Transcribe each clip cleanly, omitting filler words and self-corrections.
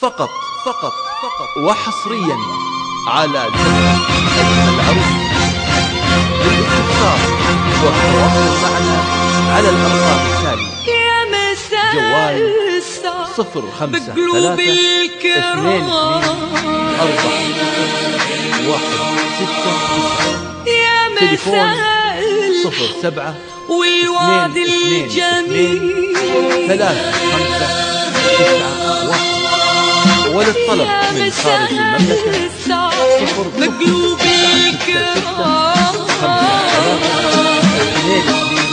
فقط وحصريا على زفة أجمل عروس. للاستفسار والتواصل معنا على الأرقام التالية: جوال 052-22-4-1-6-9، تليفون 07-22-23-5-9-1. وللطلب من خارج المملكة 0-9-6-6-5-3-2-4-1-6-9.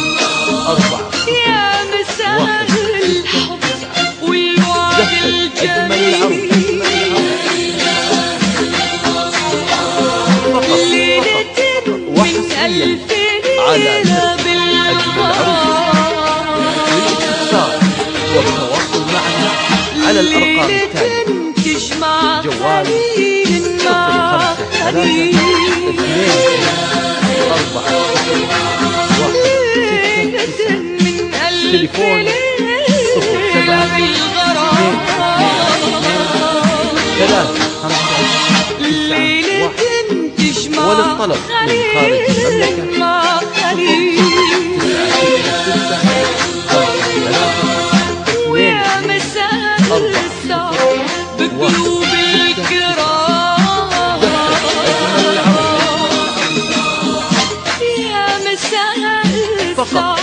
أجمل العروس فقط وحصريا على زفة أجمل عروس. للاستفسار والتواصل معنا على الأرقام التالية: جوال 0-5-3-2-4-1-6-9، تليفون 0-7-2-2-3-5-9-1. وللطلب من خارج المملكة 0-9-6-5-3-2-4-1-6-9. فقط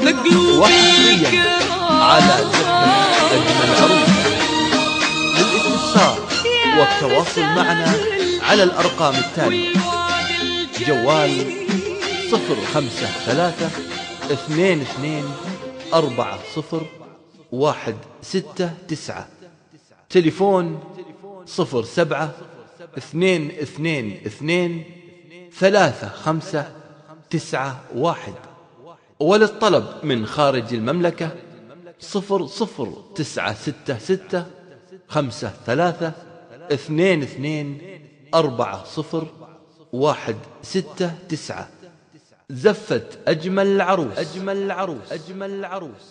وحصريا على زفة أجمل عروس. للاستفسار والتواصل معنا على الأرقام التالية: جوال 0-5-3-2-2-4-0-1-6-9، تليفون 0-7-2-2-2-3-5-9-1. وللطلب من خارج المملكة 0-9-6-6-5-3-2-2-4-0-1-6-9. زفة أجمل العروس.